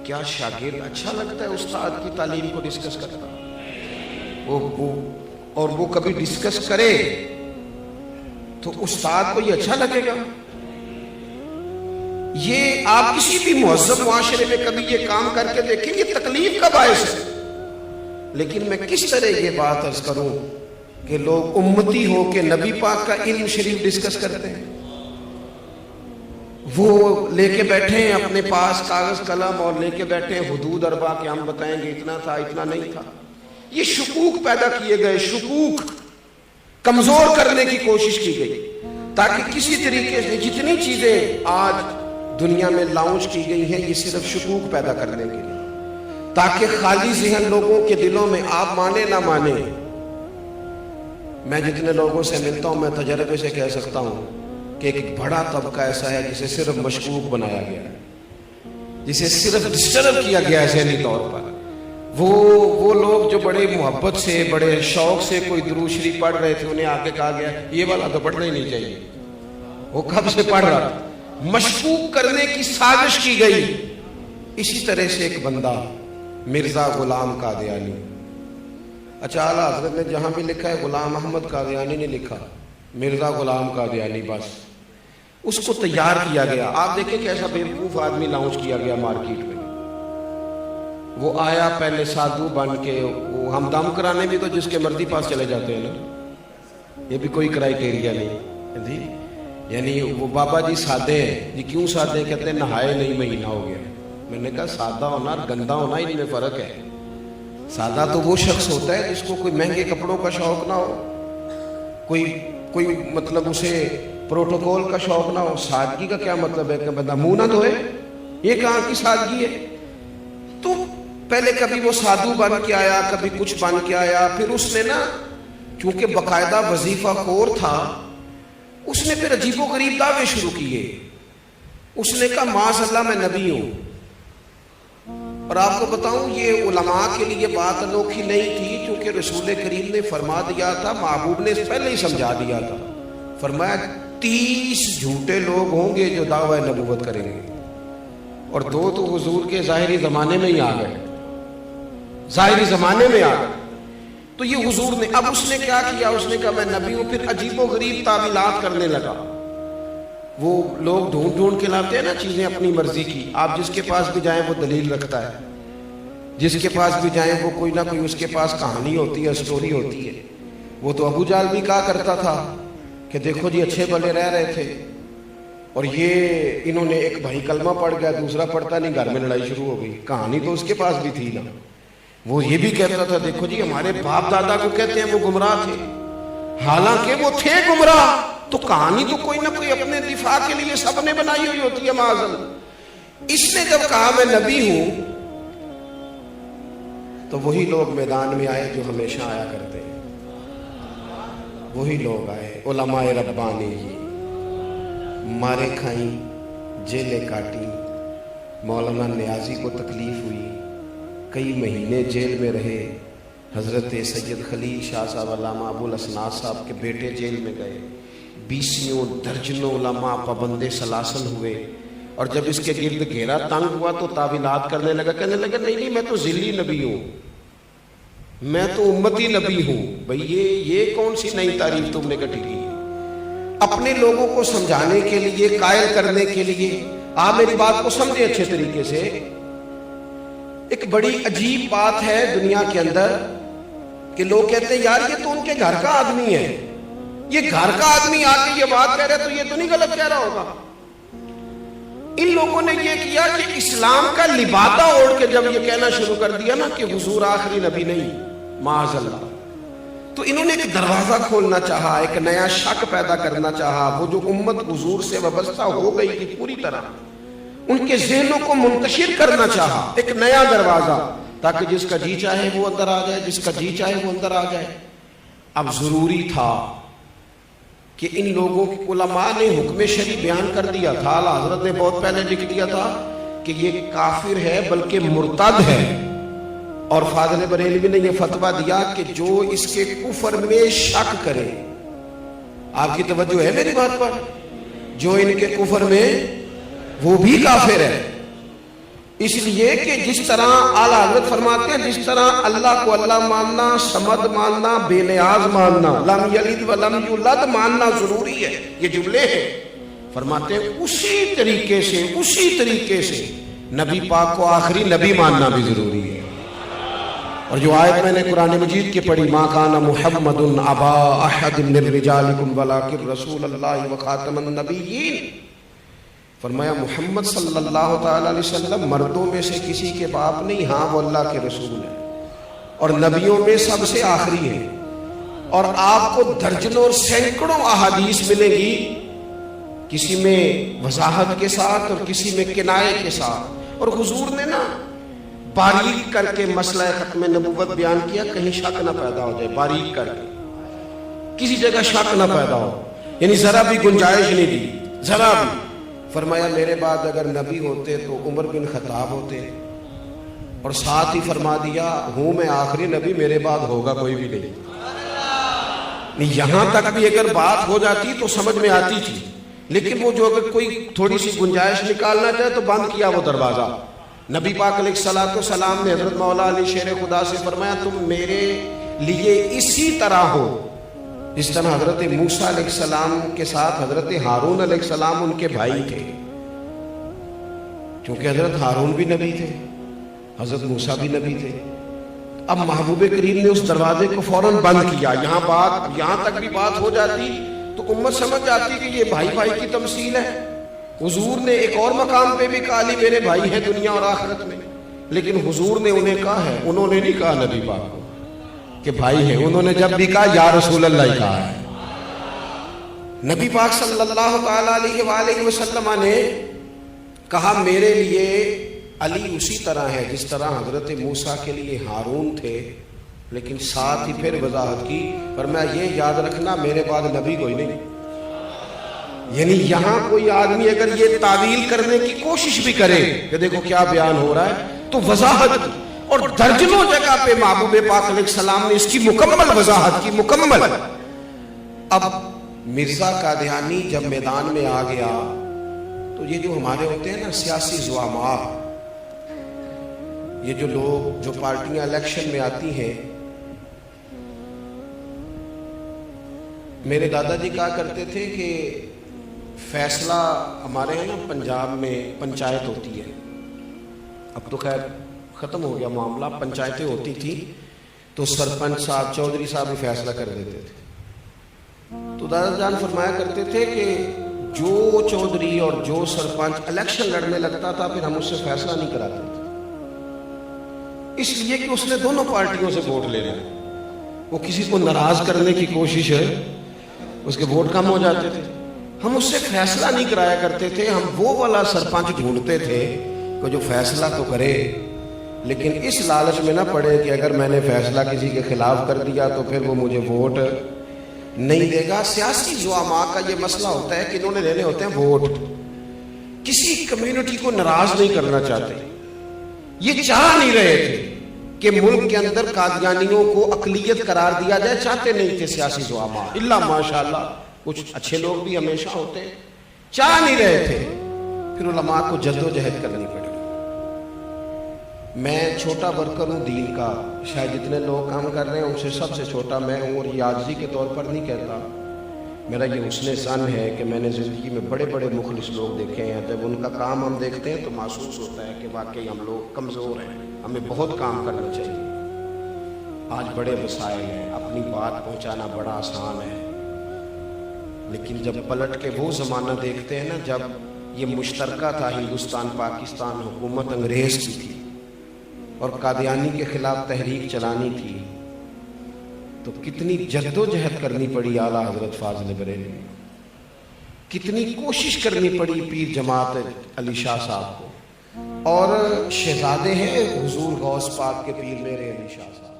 کیا شاگرد اچھا لگتا ہے استاد کی تعلیم کو ڈسکس کرتا؟ اور وہ کبھی ڈسکس کرے تو استاد کو یہ اچھا لگے گا؟ یہ آپ کسی بھی مہذب معاشرے میں کبھی یہ کام کر کے دیکھیں، یہ تکلیف کا باعث ہے۔ لیکن میں کس طرح یہ بات عرض کروں کہ لوگ امتی ہو کے نبی پاک کا علم شریف ڈسکس کرتے ہیں، وہ لے کے بیٹھے ہیں اپنے پاس کاغذ قلم اور لے کے بیٹھے ہیں حدود اربع کہ ہم بتائیں گے اتنا تھا اتنا نہیں تھا۔ یہ شکوک پیدا کیے گئے، شکوک کمزور کرنے کی کوشش کی گئی تاکہ کسی طریقے سے جتنی چیزیں آج دنیا میں لانچ کی گئی ہیں یہ صرف شکوک پیدا کرنے کے لیے، تاکہ خالی ذہن لوگوں کے دلوں میں، آپ مانے نہ مانے، میں جتنے لوگوں سے ملتا ہوں میں تجربے سے کہہ سکتا ہوں کہ ایک بڑا طبقہ ایسا ہے جسے صرف مشکوک بنایا گیا ہے، جسے صرف ڈسٹرب کیا گیا ہے ذہنی طور پر۔ وہ لوگ جو بڑے محبت سے، بڑے شوق سے کوئی درود شریف پڑھ رہے تھے، انہیں آگے کہا گیا یہ والا تو پڑھنا ہی نہیں چاہیے، وہ کب سے پڑھ رہا تھا، مشکوک کرنے کی سازش کی گئی۔ اسی طرح سے ایک بندہ مرزا غلام قادیانی، اچھا اعلیٰ حضرت نے جہاں بھی لکھا ہے غلام احمد قادیانی نے لکھا، مرزا غلام قادیانی، بس اس کو تیار کیا گیا۔ آپ دیکھیں کیسا بیوقوف آدمی لانچ کیا گیا مارکیٹ میں۔ وہ آیا پہلے سادھو بن کے، وہ ہم دم کرانے بھی تو جس کے مرضی پاس چلے جاتے ہیں نا، یہ بھی کوئی کرائیٹیریا نہیں جی، یعنی وہ بابا جی سادے ہیں جی، کیوں سادے ہیں؟ کہتے ہیں نہائے نہیں مہینہ ہو گیا۔ میں نے کہا سادہ ہونا اور گندا ہونا ان میں فرق ہے۔ سادہ تو وہ شخص ہوتا ہے جس کو کوئی مہنگے کپڑوں کا شوق نہ ہو، کوئی مطلب اسے پروٹوکول کا شوق نہ ہو۔ سادگی کا کیا مطلب ہے کہ بندہ منہ نہ دھوئے؟ یہ کہاں کی سادگی ہے؟ تو پہلے کبھی وہ سادھو بن کے آیا، کبھی کچھ بن کے آیا، پھر اس نے نا چونکہ باقاعدہ وظیفہ خور تھا، اس نے پھر عجیب و غریب دعوے شروع کیے۔ اس نے کہا معاذ اللہ میں نبی ہوں، اور آپ کو بتاؤں یہ علماء کے لیے بات انوکھی نہیں تھی، کیونکہ رسول کریم نے فرما دیا تھا، محبوب نے پہلے ہی سمجھا دیا تھا، فرمایا 30 جھوٹے لوگ ہوں گے جو دعوی نبوت کریں گے، اور 2 تو حضور کے ظاہری زمانے میں ہی آ گئے، ظاہری زمانے میں آ گئے۔ تو یہ حضور نے، اب اس نے کیا کیا؟ اس نے کہا میں نبی ہوں، پھر عجیب و غریب تعویلات کرنے لگا۔ وہ لوگ ڈھونڈ ڈھونڈ کے لاتے ہیں نا چیزیں اپنی مرضی کی، آپ جس کے پاس بھی جائیں وہ دلیل رکھتا ہے، جس کے پاس بھی جائیں وہ کوئی نہ کوئی اس کے پاس کہانی ہوتی ہے، سٹوری ہوتی ہے۔ وہ تو ابو جہل بھی کہا کرتا تھا کہ دیکھو جی اچھے بھلے رہ رہے تھے، اور یہ انہوں نے ایک بھائی کلمہ پڑھ گیا، دوسرا پڑھتا نہیں، گھر میں لڑائی شروع ہو گئی۔ کہانی تو اس کے پاس بھی تھی نا۔ وہ یہ بھی کہتا تھا دیکھو جی ہمارے باپ دادا کو کہتے ہیں وہ گمراہ تھے، حالانکہ وہ تھے گمراہ۔ تو کہانی تو کوئی نہ کوئی اپنے دفاع کے لیے سب نے بنائی ہوئی ہوتی ہے معاذ اللہ۔ اس نے جب کہا میں نبی ہوں تو وہی لوگ میدان میں آئے جو ہمیشہ آیا کرتے ہیں، وہی لوگ آئے، علماء ربانی جی، مارے کھائیں، جیلیں کاٹی، مولانا نیازی کو تکلیف ہوئی، کئی مہینے جیل میں رہے، حضرت سید خلیل شاہ صاحب علامہ ابو الاسناد صاحب کے بیٹے جیل میں گئے، 20 درجنوں علماء پابند سلاسل ہوئے، اور جب اس کے گرد گھیرا تنگ ہوا تو تعویلات کرنے لگا، کہنے لگا نہیں میں تو ذلی نبی ہوں، میں تو امتی نبی ہوں۔ بھئی یہ کون سی نئی تعریف تم نے کٹھی کی؟ اپنے لوگوں کو سمجھانے کے لیے، قائل کرنے کے لیے، آپ میری بات کو سمجھیں اچھے طریقے سے۔ ایک بڑی عجیب بات ہے دنیا کے اندر کہ لوگ کہتے ہیں یار یہ تو ان کے گھر کا آدمی ہے، یہ گھر کا آدمی آ کے یہ بات کہہ رہا ہے تو یہ تو نہیں غلط کہہ رہا ہوگا۔ ان لوگوں نے یہ کیا کہ اسلام کا لبادہ اوڑھ کے جب یہ کہنا شروع کر دیا نا کہ حضور آخری نبی نہیں، معاذ اللہ، تو انہوں نے ایک دروازہ کھولنا چاہا، ایک نیا شک پیدا کرنا چاہا۔ وہ جو امت حضور سے وابستہ ہو گئی تھی پوری طرح، ان کے ذہنوں کو منتشر کرنا چاہا، ایک نیا دروازہ، تاکہ جس کا جی چاہے وہ اندر آ جائے، جس کا جی چاہے وہ اندر آ جائے۔ اب ضروری تھا کہ ان لوگوں کی علماء نے حکم شرعی بیان کر دیا تھا، اعلیٰ حضرت نے بہت پہلے لکھ دیا تھا کہ یہ کافر ہے بلکہ مرتد ہے، اور فاضل بریلوی نے یہ فتویٰ دیا کہ جو اس کے کفر میں شک کرے، آپ کی توجہ ہے میری بات پر، جو ان کے کفر میں وہ بھی کافر ہے۔ اس لیے کہ جس طرح اعلیٰ حضرت فرماتے ہیں جس طرح اللہ کو اللہ ماننا، صمد ماننا، بے نیاز ماننا، لم یلد ولم یولد ماننا ضروری ہے، یہ جملے ہیں، فرماتے ہیں اسی طریقے سے نبی پاک کو آخری نبی ماننا بھی ضروری ہے۔ اور جو آیت میں نے قرآن مجید کی پڑھی، ما کان محمد ابا احد من رجالکم ولکن رسول اللہ وخاتم النبیین، فرمایا محمد صلی اللہ تعالی علیہ وسلم مردوں میں سے کسی کے باپ نہیں، ہاں وہ اللہ کے رسول ہیں اور نبیوں میں سب سے آخری ہیں۔ اور آپ کو درجنوں اور سینکڑوں احادیث ملے گی، کسی میں وضاحت کے ساتھ اور کسی میں کنایے کے ساتھ، اور حضور نے نا باریک کر کے مسئلہ ختم نبوت بیان کیا، کہیں شک نہ پیدا ہو جائے، باریک کر کے کسی جگہ شک نہ پیدا ہو، یعنی ذرا بھی گنجائش نہیں دی، ذرا بھی۔ فرمایا میرے بعد اگر نبی ہوتے تو عمر بن خطاب ہوتے، اور ساتھ ہی فرما دیا ہوں میں آخری نبی، میرے بعد ہوگا کوئی بھی نہیں۔ یہاں تک بھی اگر بات ہو جاتی تو سمجھ میں آتی تھی، لیکن وہ جو اگر کوئی تھوڑی سی گنجائش نکالنا چاہے تو بند کیا وہ دروازہ۔ نبی پاک علیہ السلام نے حضرت مولا علی شیر خدا سے فرمایا تم میرے لیے اسی طرح ہو جس طرح حضرت موسیٰ علیہ السلام کے ساتھ حضرت ہارون علیہ السلام ان کے بھائی تھے، کیونکہ حضرت ہارون بھی نبی تھے، حضرت موسیٰ بھی نبی تھے۔ اب محبوب کریم نے اس دروازے کو فوراً بند کیا۔ یہاں تک بھی بات ہو جاتی تو امت سمجھ جاتی کہ یہ بھائی بھائی کی تمثیل ہے۔ حضور نے ایک اور مقام پہ بھی کہا لی میرے بھائی ہیں دنیا اور آخرت میں، لیکن حضور نے انہیں کہا ہے، انہوں نے نہیں کہا نبی پاک کو کہ بھائی ہیں، انہوں نے جب بھی کہا یا رسول اللہ ہی کہا ہے۔ نبی پاک صلی اللہ تعالیٰ علیہ وآلہ وسلم نے کہا میرے لیے علی اسی طرح ہے جس طرح حضرت موسیٰ کے لیے ہارون تھے، لیکن ساتھ ہی پھر وضاحت کی، پر میں یہ یاد رکھنا میرے بعد نبی کوئی نہیں۔ یعنی یہاں کوئی آدمی اگر یہ تعویل کرنے کی کوشش بھی کرے کہ دیکھو کیا بیان ہو رہا ہے، تو وضاحت کی، اور درجنوں جگہ پہ محبوب پاک علیہ السلام نے اس کی مکمل وضاحت کی، مکمل۔ اب مرزا قادیانی جب میدان میں آ گیا تو یہ جو ہمارے ہوتے ہیں نا سیاسی زعماء، یہ جو لوگ جو پارٹیاں الیکشن میں آتی ہیں، میرے دادا جی کہا کرتے تھے کہ فیصلہ ہمارے ہیں نا پنجاب میں پنچایت ہوتی ہے، اب تو خیر ختم ہو گیا معاملہ، پنچایتیں ہوتی تھی تو سرپنچ صاحب چودھری صاحب بھی فیصلہ کر دیتے تھے۔ تو دادا جان فرمایا کرتے تھے کہ جو چودھری اور جو سرپنچ الیکشن لڑنے لگتا تھا پھر ہم اس سے فیصلہ نہیں کراتے تھے، اس لیے کہ اس نے دونوں پارٹیوں سے ووٹ لے لیا، وہ کسی کو ناراض کرنے کی کوشش ہے، اس کے ووٹ کم ہو جاتے تھے۔ ہم اس سے فیصلہ نہیں کرایا کرتے تھے، ہم وہ والا سرپنچ ڈھونڈتے تھے کہ جو فیصلہ تو کرے لیکن اس لالچ میں نہ پڑے کہ اگر میں نے فیصلہ کسی کے خلاف کر دیا تو پھر وہ مجھے ووٹ نہیں دے گا۔ سیاسی زعماء کا یہ مسئلہ ہوتا ہے کہ انہوں نے لینے ہوتے ہیں ووٹ، کسی کمیونٹی کو ناراض نہیں کرنا چاہتے، یہ چاہ نہیں رہے تھے کہ ملک کے اندر قادیانیوں کو اقلیت قرار دیا جائے، چاہتے نہیں تھے سیاسی زعماء، اللہ ماشاءاللہ کچھ اچھے لوگ بھی ہمیشہ ہوتے ہیں، چاہ نہیں رہے تھے۔ پھر علماء کو جدوجہد کرنی پڑی۔ میں چھوٹا ورکر ہوں دین کا، شاید جتنے لوگ کام کر رہے ہیں ان سے سب سے چھوٹا میں ہوں، اور یہ عاجزی کے طور پر نہیں کہتا، میرا یہ حسن ظن ہے کہ میں نے زندگی میں بڑے بڑے مخلص لوگ دیکھے ہیں، جب ان کا کام ہم دیکھتے ہیں تو محسوس ہوتا ہے کہ واقعی ہم لوگ کمزور ہیں، ہمیں بہت کام کرنا چاہیے۔ آج بڑے وسائل ہیں، اپنی بات پہنچانا بڑا آسان ہے، لیکن جب پلٹ کے وہ زمانہ دیکھتے ہیں نا جب یہ مشترکہ تھا، ہندوستان پاکستان حکومت انگریز کی تھی اور قادیانی کے خلاف تحریک چلانی تھی، تو کتنی جد و جہد کرنی پڑی اعلیٰ حضرت فاضل بریلوی، کتنی کوشش کرنی پڑی پیر جماعت علی شاہ صاحب کو، اور شہزادے ہیں حضور غوث پاک کے پیر میرے علی شاہ صاحب۔